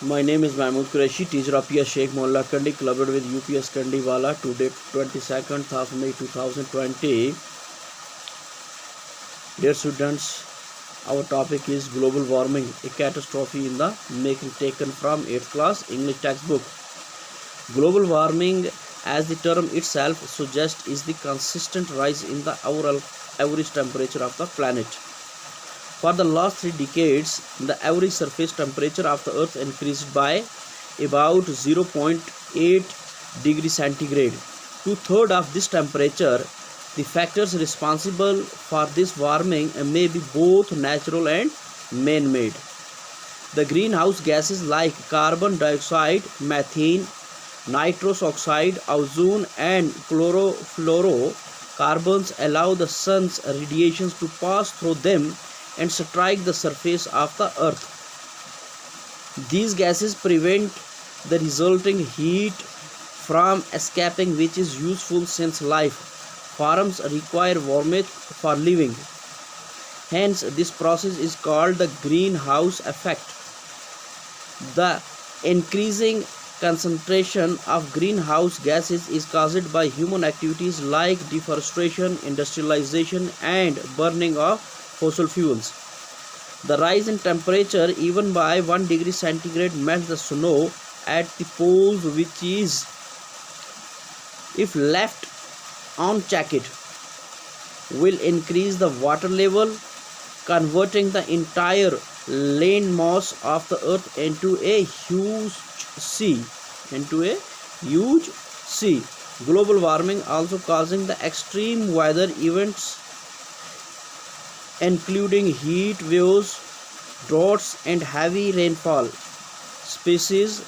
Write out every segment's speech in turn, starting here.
My name is Mahmood Qureshi, teacher of PS Sheikh Mohalla Kandi, collaborated with UPS Kandiwala. Today, 22nd of May 2020. Dear students, our topic is global warming, a catastrophe in the making, taken from 8th class English textbook. Global warming, as the term itself suggests, is the consistent rise in the average temperature of the planet. For the last 3 decades, the average surface temperature of the Earth increased by about 0.8 degrees centigrade. Two-thirds of this temperature. The factors responsible for this warming may be both natural and man-made. The greenhouse gases like carbon dioxide, methane, nitrous oxide, ozone and chlorofluorocarbons allow the sun's radiations to pass through them and strike the surface of the earth. These gases prevent the resulting heat from escaping, which is useful since life forms require warmth for living. Hence, this process is called the greenhouse effect. The increasing concentration of greenhouse gases is caused by human activities like deforestation, industrialization, and burning of fossil fuels. The rise in temperature, even by 1 degree centigrade, melts the snow at the poles, which is, if left unchecked, will increase the water level, converting the entire land mass of the earth into a huge sea. Global warming also causing the extreme weather events including heat waves, droughts and heavy rainfall, species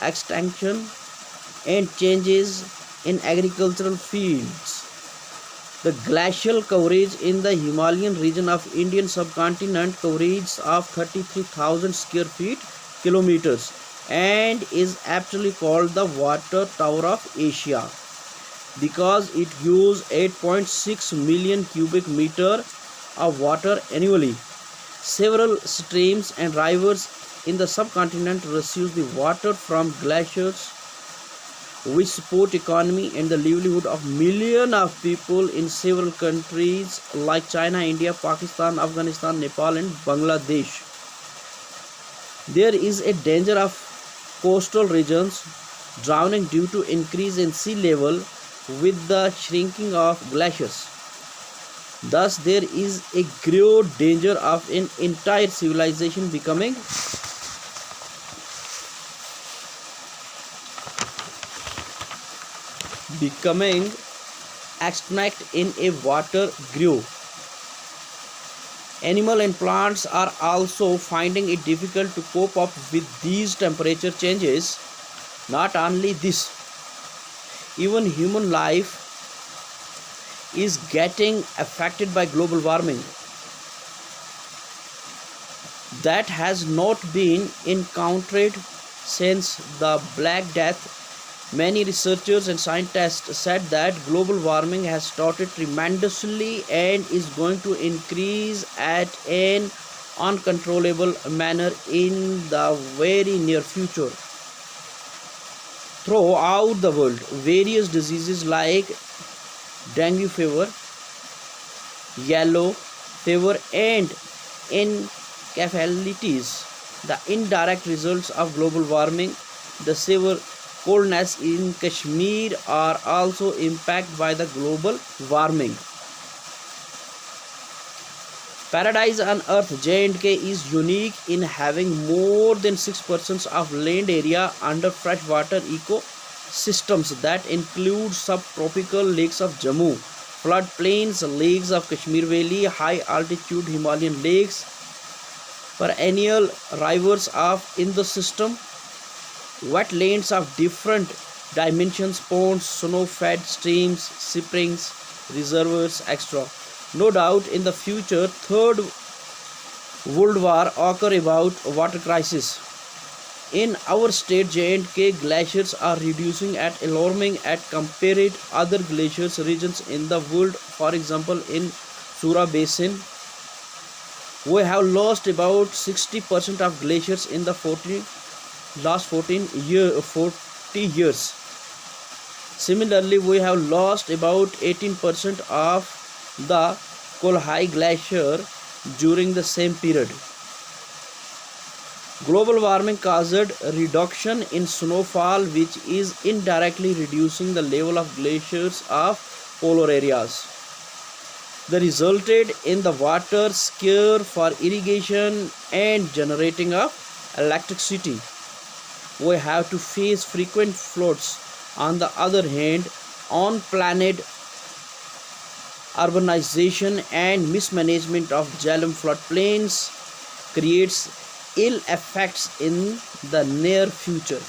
extinction and changes in agricultural fields. The glacial coverage in the Himalayan region of Indian subcontinent coverage of 33,000 square feet kilometers and is aptly called the water tower of Asia because it uses 8.6 million cubic meter of water annually. Several streams and rivers in the subcontinent receive the water from glaciers, which support economy and the livelihood of millions of people in several countries like China, India, Pakistan, Afghanistan, Nepal and Bangladesh. There is a danger of coastal regions drowning due to increase in sea level with the shrinking of glaciers. Thus, there is a grave danger of an entire civilization becoming extinct in a water grave. Animal and plants are also finding it difficult to cope up with these temperature changes. Not only this, even human life is getting affected by global warming that has not been encountered since the Black Death. Many researchers and scientists said that global warming has started tremendously and is going to increase at an uncontrollable manner in the very near future. Throughout the world, various diseases like dengue fever, yellow fever and encephalitis, the indirect results of global warming. The severe coldness in Kashmir are also impacted by the global warming. Paradise on Earth, J&K is unique in having more than 6% of land area under freshwater ecosystems that include subtropical lakes of Jammu, floodplains, lakes of Kashmir Valley, high altitude Himalayan lakes, perennial rivers in the system, wetlands of different dimensions, ponds, snow-fed streams, springs, reservoirs, etc. No doubt in the future, Third World War occur about water crisis. In our state, J&K glaciers are reducing at alarming at compared other glaciers regions in the world. For example, in Sura Basin, we have lost about 60% of glaciers in the last 40 years. Similarly, we have lost about 18% of the Kolhai Glacier during the same period. Global warming caused a reduction in snowfall, which is indirectly reducing the level of glaciers of polar areas. This resulted in the water scarce for irrigation and generating of electricity. We have to face frequent floods. On the other hand, on-planet urbanization and mismanagement of Jhelum floodplains creates ill effects in the near future.